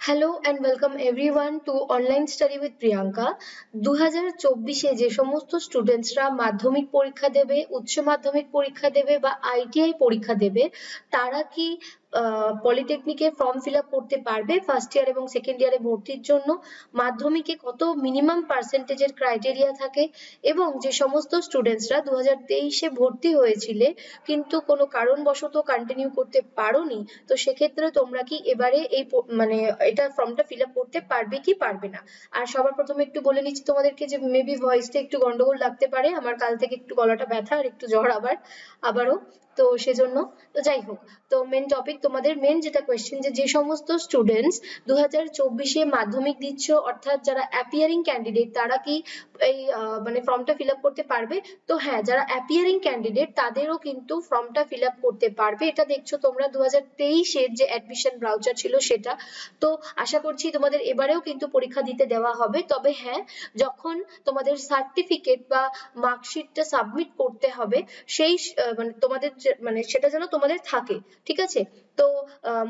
Hello and welcome everyone to Online Study with Priyanka. 2024 যে সমস্ত স্টুডেন্টসরা মাধ্যমিক পরীক্ষা দেবে, উচ্চ মাধ্যমিক পরীক্ষা দেবে বা আইটিআই পরীক্ষা দেবে, তারা কি পলিটেকনিকে ফর্ম ফিল আপ করতে পারবে ফার্স্ট ইয়ার এবং সেকেন্ড ইয়ারে ভর্তির জন্য? মাধ্যমিকে কত মিনিমাম পার্সেন্টেজের ক্রাইটেরিয়া থাকে এবং যে সমস্ত স্টুডেন্টসরা 2023-এ ভর্তি হয়েছিলে কিন্তু কোনো কারণবশত কন্টিনিউ করতে পারোনি, তো সেক্ষেত্রে তোমরা কি এবারে এই মানে এটা ফর্মটা ফিল আপ করতে পারবে কি পারবে না? আর সবার প্রথমে একটু বলে নিচ্ছি তোমাদেরকে যে মেবি ভয়েসটা একটু গন্ডগোল লাগতে পারে, আমার কাল থেকে একটু গলাটা ব্যথা আর একটু জ্বর আবারও, তো সেজন্য। তো যাই হোক, তো মেন টপিক, তোমাদের মেন যেটা কোয়েশ্চেন যে সমস্ত স্টুডেন্টস 2024-এ মাধ্যমিক দিচ্ছ অর্থাৎ যারা অ্যাপিয়ারিং ক্যান্ডিডেট, তারা কি এই মানে ফর্মটা ফিল আপ করতে পারবে? তো হ্যাঁ, যারা অ্যাপিয়ারিং ক্যান্ডিডেট তাদেরও কিন্তু ফর্মটা ফিল আপ করতে পারবে। এটা দেখছো তোমরা 2023-এর যে অ্যাডমিশন ব্রাউচার ছিল সেটা। তো আশা করছি তোমাদের এবারেও কিন্তু পরীক্ষা দিতে দেওয়া হবে, তবে হ্যাঁ, যখন তোমাদের সার্টিফিকেট বা মার্কশিটটা সাবমিট করতে হবে সেই মানে তোমাদের মানে সেটা যেন তোমাদের থাকে, ঠিক আছে? তো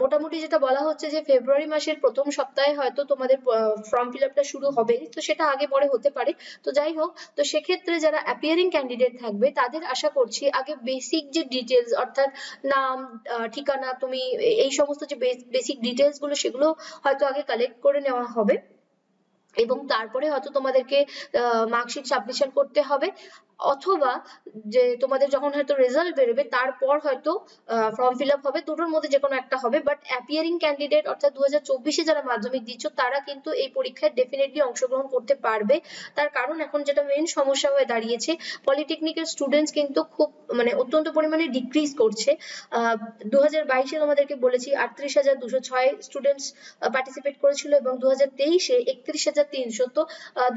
মোটামুটি যেটা বলা হচ্ছে যে ফেব্রুয়ারি মাসের প্রথম সপ্তাহে হয়তো তোমাদের ফর্ম ফিল আপটা শুরু হবে, তো সেটা আগে পরে হতে পারে। তো যাই হোক, তো সেক্ষেত্রে যারা অ্যাপিয়ারিং ক্যান্ডিডেট থাকবে তাদের আশা করছি আগে বেসিক যে ডিটেলস অর্থাৎ নাম, ঠিকানা, তুমি এই সমস্ত যে বেসিক ডিটেলস গুলো সেগুলো হয়তো আগে কালেক্ট করে নেওয়া হবে এবং তারপরে হয়তো তোমাদেরকে মার্কশিট সাবমিশন করতে হবে, অথবা যে তোমাদের যখন হয়তো রেজাল্ট বেরোবে তারপর হয়তো ফর্ম ফিল আপ হবে, দুটোর মধ্যে যে কোনো একটা হবে। বাট অ্যাপিয়ারিং ক্যান্ডিডেট অর্থাৎ 2024-এ যারা মাধ্যমিক দিচ্ছ তারা কিন্তু এই পরীক্ষায় ডেফিনেটলি অংশগ্রহণ করতে পারবে। তার কারণ এখন যেটা মেন সমস্যা হয়ে দাঁড়িয়েছে, পলিটেকনিকের স্টুডেন্টস কিন্তু খুব মানে অত্যন্ত পরিমাণে ডিক্রিজ করছে। 2022-এ তোমাদেরকে বলেছি 38,206 স্টুডেন্টস পার্টিসিপেট করেছিল এবং 2023-এ 31,300। তো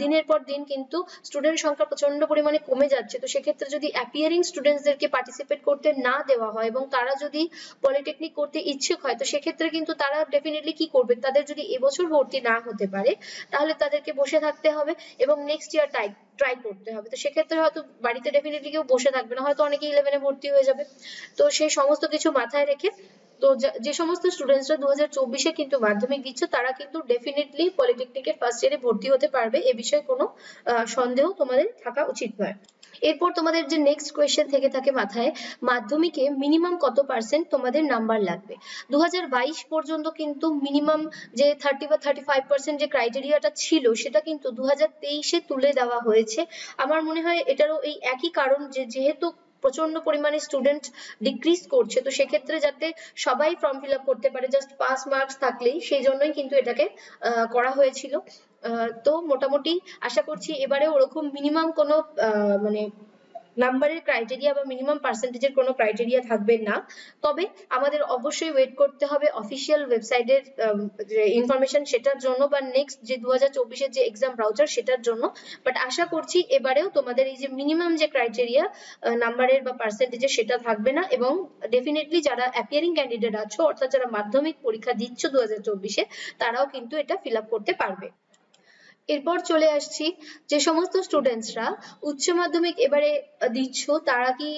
দিনের পর দিন কিন্তু স্টুডেন্ট সংখ্যা প্রচন্ড পরিমাণে কমে যাচ্ছে। তো সেক্ষেত্রে যদি অ্যাপিয়ারিং স্টুডেন্টসদেরকে পার্টিসিপেট করতে না দেওয়া হয় এবং তারা যদি পলিটেকনিক করতে ইচ্ছুক হয়, তো সেক্ষেত্রে কিন্তু তারা ডেফিনেটলি কি করবে, তাদের যদি এবছর ভর্তি না হতে পারে তাহলে তাদেরকে বসে থাকতে হবে এবং নেক্সট ইয়ার ট্রাই করতে হবে। তো সেক্ষেত্রে হয়তো বাড়িতে ডেফিনেটলি কেউ বসে থাকবে না, হয়তো অনেকে 11-এ ভর্তি হয়ে যাবে। তো সেই সমস্ত কিছু মাথায় রেখে তো যে সমস্ত স্টুডেন্টসরা 2024-এ কিন্তু মাধ্যমিক দিচ্ছে তারা কিন্তু ডেফিনেটলি পলিটেকনিকের ফার্স্ট ইয়ারে ভর্তি হতে পারবে, এ বিষয়ে কোনো সন্দেহ তোমাদের থাকা উচিত নয়। এরপর তোমাদের যে নেক্সট কোয়েশ্চেন থেকে থাকে মাথায়, মাধ্যমিকে মিনিমাম কত পার্সেন্ট তোমাদের নাম্বার লাগবে? 2022 পর্যন্ত কিন্তু মিনিমাম যে 30 বা 35% যে ক্রাইটেরিয়াটা ছিল সেটা কিন্তু 2023-এ তুলে দেওয়া হয়েছে। আমার মনে হয় এটারও এই একই কারণ যে যেহেতু প্রচন্ড পরিমাণে স্টুডেন্ট ডিক্রিজ করছে, তো সেক্ষেত্রে যাতে সবাই ফর্ম ফিল আপ করতে পারে জাস্ট পাস মার্কস থাকলেই, সেই জন্যই কিন্তু এটাকে করা হয়েছিল। তো মোটামুটি আশা করছি এবারে ওরকম মিনিমাম কোনো মানে নাম্বারের ক্রাইটেরিয়া বা মিনিমাম পার্সেন্টেজের কোনো ক্রাইটেরিয়া থাকবে না। তবে আমাদের অবশ্যই ওয়েট করতে হবে অফিসিয়াল ওয়েবসাইটের যে ইনফরমেশন সেটার জন্য বা নেক্সট যে 2024-এর যে এক্সাম ব্রাউচার সেটার জন্য। বাট আশা করছি এবারেও তোমাদের এই যে মিনিমাম যে ক্রাইটেরিয়া নাম্বারের বা পার্সেন্টেজের সেটা থাকবে না এবং ডেফিনেটলি যারা অ্যাপিয়ারিং ক্যান্ডিডেট আছো অর্থাৎ যারা মাধ্যমিক পরীক্ষা দিচ্ছ 2024-এ, তারাও কিন্তু এটা ফিল আপ করতে পারবে। এরপর চলে আসছি যে সমস্ত স্টুডেন্টসরা উচ্চ মাধ্যমিক এবারে দিচ্ছ তারা কি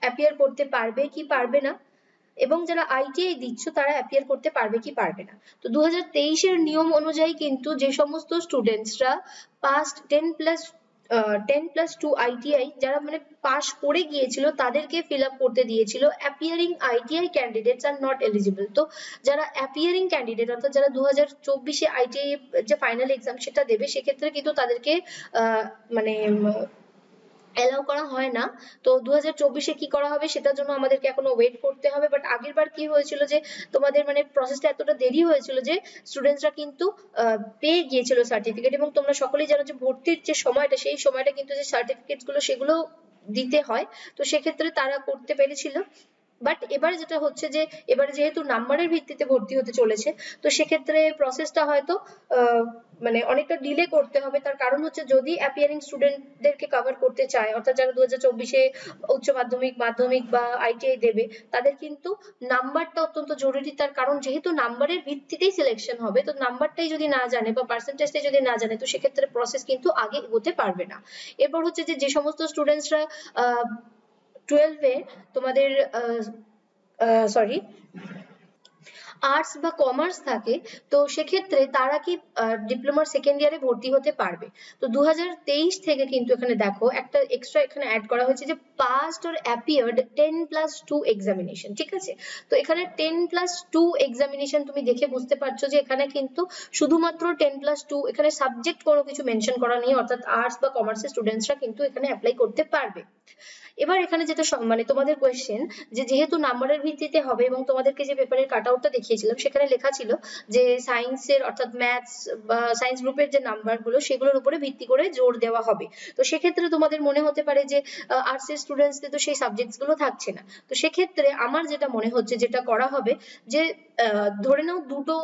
অ্যাপিয়ার করতে পারবে কি পারবে না, এবং যারা আইটিআই দিচ্ছ তারা অ্যাপিয়ার করতে পারবে কি পারবে না। তো 2023-এর নিয়ম অনুযায়ী কিন্তু যে সমস্ত স্টুডেন্টসরা পাস্ট 10+2 আইটিআই যারা মানে পাস করে গিয়েছিল তাদেরকে ফিল আপ করতে দিয়েছিল, appearing ITI candidates are not eligible. তো যারা অ্যাপিয়ারিং ক্যান্ডিডেট অর্থাৎ যারা 2024-এ আইটিআই যে ফাইনাল এক্সাম সেটা দেবে, সেক্ষেত্রে কিন্তু তাদেরকে মানে অ্যালাউ করা হয় না। তো 2024-এ কি করা হবে সেটার জন্য আমাদেরকে এখনো ওয়েট করতে হবে। বাট আগের বার কি হয়েছিল যে তোমাদের মানে প্রসেসটা এতটা দেরি হয়েছিল যে স্টুডেন্টসরা কিন্তু পেয়ে গিয়েছিল সার্টিফিকেট, এবং তোমরা সকলেই জানো যে ভর্তির যে সময়টা সেই সময়টা কিন্তু যে সার্টিফিকেট গুলো সেগুলো দিতে হয়, তো সেক্ষেত্রে তারা করতে পেরেছিল। বাট এবারে যেটা হচ্ছে যে এবারে যেহেতু নাম্বারের ভিত্তিতে ভর্তি হতে চলেছে, তো সেক্ষেত্রে প্রসেসটা হয়তো মানে অনেকটা ডিলে করতে হবে। তার কারণ হচ্ছে যদি অ্যাপিয়ারিং স্টুডেন্টদেরকে কভার করতে চায় অর্থাৎ যারা 2024-এ উচ্চ মাধ্যমিক মাধ্যমিক বা আইটিআই দেবে, তাদের কিন্তু নাম্বারটা অত্যন্ত জরুরি। তার কারণ যেহেতু নাম্বারের ভিত্তিতেই সিলেকশন হবে, তো নাম্বারটাই যদি না জানে বা পার্সেন্টেজটাই যদি না জানে, তো সেক্ষেত্রে প্রসেস কিন্তু আগে এগোতে পারবে না। এরপর হচ্ছে যে সমস্ত স্টুডেন্টসরা 12-এ তোমাদের সরি আর্টস বা কমার্স থাকে, তো সেক্ষেত্রে তারা কি ডিপ্লোমার সেকেন্ড ইয়ারে ভর্তি হতে পারবে। তো 2023 থেকে কিন্তু এখানে দেখো একটা এক্সট্রা এখানে অ্যাড করা হয়েছে যে পাস্ট অর অ্যাপিয়ার্ড 10+2 এক্সামিনেশন, ঠিক আছে। তো এখানে 10+2 এক্সামিনেশন তুমি দেখে বুঝতে পারছো যে এখানে কিন্তু শুধুমাত্র 10+2, এখানে সাবজেক্ট কোনো কিছু মেনশন করা নেই, অর্থাৎ আর্টস বা কমার্সের স্টুডেন্টসরা কিন্তু এখানে অ্যাপ্লাই করতে পারবে। এবার এখানে যেটা মানে তোমাদের কোয়েশ্চেন, যে যেহেতু নাম্বারের ভিত্তিতে হবে এবং তোমাদেরকে যে পেপারের কাট আউটটা দেখিয়েছিলাম সেখানে লেখা ছিল যে সায়েন্সের অর্থাৎ ম্যাথস বা সায়েন্স গ্রুপের যে নাম্বারগুলো সেগুলোর উপরে ভিত্তি করে জোর দেওয়া হবে। তো সেক্ষেত্রে তোমাদের মনে হতে পারে যে আর্টসের স্টুডেন্টসদের তো সেই সাবজেক্টস গুলো থাকছে না। তো সেক্ষেত্রে আমার যেটা মনে হচ্ছে যেটা করা হবে যে ধরে নাও দুটো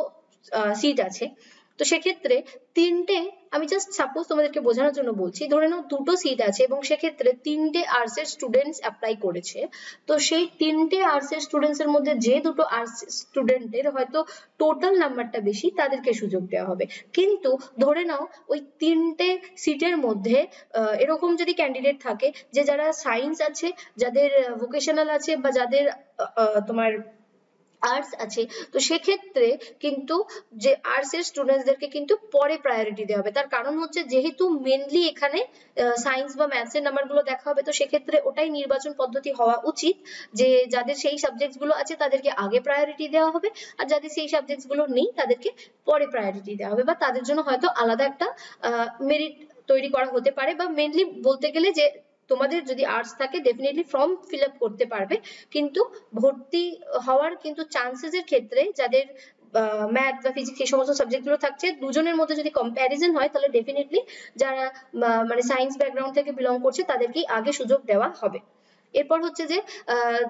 সিট আছে, তো সেক্ষেত্রে তিনটে, আমি জাস্ট সাপোজ তোমাদেরকে বোঝানোর জন্য বলছি, ধরে নাও দুটো সিট আছে এবং সেক্ষেত্রে তিনটে আর্টস এর স্টুডেন্টস অ্যাপ্লাই করেছে। তো সেই তিনটে আর্টস এর স্টুডেন্টস এর মধ্যে যে দুটো আর্টস স্টুডেন্টের হয়তো টোটাল নাম্বারটা বেশি তাদেরকে সুযোগ দেওয়া হবে। কিন্তু ধরে নাও ওই তিনটে সিটের মধ্যে এরকম যদি ক্যান্ডিডেট থাকে যে যারা সায়েন্স আছে, যাদের ভোকেশনাল আছে, বা যাদের তোমার আর্টস আছে, তো সেক্ষেত্রে কিন্তু যে আর্টস এর স্টুডেন্টসদেরকে কিন্তু পরে প্রায়োরিটি দেওয়া হবে। তার কারণ হচ্ছে যেহেতু মেনলি এখানে সায়েন্স বা ম্যাথস এর নাম্বারগুলো দেখা হবে, তো সেক্ষেত্রে ওটাই নির্বাচন পদ্ধতি হওয়া উচিত যে যাদের সেই সাবজেক্টস গুলো আছে তাদেরকে আগে প্রায়োরিটি দেওয়া হবে, আর যাদের সেই সাবজেক্টস গুলো নেই তাদেরকে পরে প্রায়োরিটি দেওয়া হবে, বা তাদের জন্য হয়তো আলাদা একটা মেরিট তৈরি করা হতে পারে। বা মেনলি বলতে গেলে যে তোমাদের যদি আর্টস থাকে ডেফিনেটলি ফর্ম ফিল আপ করতে পারবে, কিন্তু ভর্তি হওয়ার কিন্তু চান্সেস এর ক্ষেত্রে যাদের ম্যাথ বা ফিজিক্স এই সমস্ত সাবজেক্ট গুলো থাকছে, দুজনের মধ্যে যদি কম্প্যারিজন হয় তাহলে ডেফিনেটলি যারা মানে সায়েন্স ব্যাকগ্রাউন্ড থেকে বিলং করছে তাদেরকেই আগে সুযোগ দেওয়া হবে। এরপর হচ্ছে যে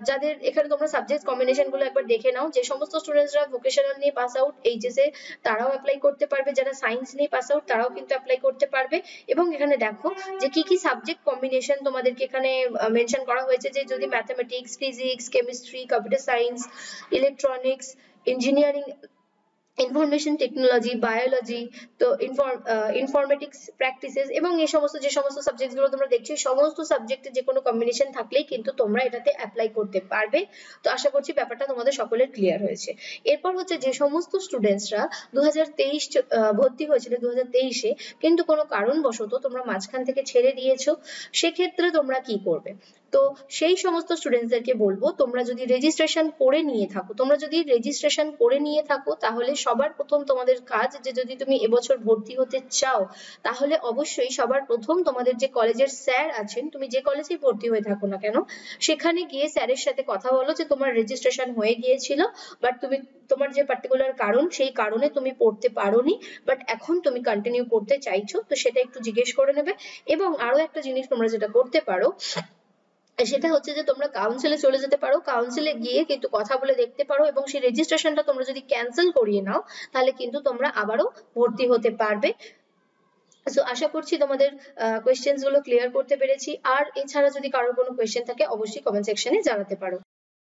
যাদের এখানে তোমরা সাবজেক্ট কম্বিনেশন গুলো একবার দেখে নাও, যে সমস্ত স্টুডেন্টসরা ভোকেশনাল নিয়ে পাস আউট এইচএস এ তারাও অ্যাপ্লাই করতে পারবে, যারা সায়েন্স নিয়ে পাস আউট তারাও কিন্তু অ্যাপ্লাই করতে পারবে। এবং এখানে দেখো যে কি কি সাবজেক্ট কম্বিনেশন তোমাদেরকে এখানে মেনশন করা হয়েছে, যে যদি mathematics, physics, chemistry, computer science, electronics, engineering, information technology, biology, তো ইনফরমেটিক্স প্র্যাকটিসেস, এবং এই সমস্ত যে সমস্ত সাবজেক্ট গুলো তোমরা দেখছো সমস্ত সাবজেক্টে যে কোনো কম্বিনেশন থাকলেই কিন্তু তোমরা এটাতে অ্যাপ্লাই করতে পারবে। তো আশা করছি ব্যাপারটা তোমাদের সকলের ক্লিয়ার হয়েছে। এরপর হচ্ছে যে সমস্ত স্টুডেন্টসরা 2023 ভর্তি হয়েছিল 2023-এ, কিন্তু কোনো কারণবশত তোমরা মাঝখান থেকে ছেড়ে দিয়েছো, সেক্ষেত্রে তোমরা কি করবে? তো সেই সমস্ত স্টুডেন্টসদেরকে বলবো তোমরা যদি রেজিস্ট্রেশন করে নিয়ে থাকো তাহলে সবার প্রথম তোমাদের কাজ, যে যদি তুমি এবছর ভর্তি হতে চাও তাহলে অবশ্যই সবার প্রথম তোমাদের যে কলেজের স্যার আছেন, তুমি যে কলেজেই ভর্তি হয়ে থাকো না কেন, সেখানে গিয়ে স্যারের সাথে কথা বলো যে তোমার রেজিস্ট্রেশন হয়ে গিয়েছিল, বাট তুমি তোমার যে পার্টিকুলার কারণ সেই কারণে তুমি পড়তে পারোনি, বাট এখন তুমি কন্টিনিউ করতে চাইছো, তো সেটা একটু জিজ্ঞেস করে নেবে। এবং আরো একটা জিনিস তোমরা যেটা করতে পারো সেটা হচ্ছে যে তোমরা কাউন্সিলে চলে যেতে পারো, কাউন্সিলে গিয়ে কিন্তু কথা বলে দেখতে পারো, এবং সেই রেজিস্ট্রেশনটা তোমরা যদি ক্যান্সেল করিয়ে নাও তাহলে কিন্তু তোমরা আবারও ভর্তি হতে পারবে। সো আশা করছি তোমাদের কোয়েশ্চেন্স গুলো ক্লিয়ার করতে পেরেছি। আর এছাড়া যদি কারোর কোনো কোয়েশ্চেন থাকে অবশ্যই কমেন্ট সেকশনে জানাতে পারো।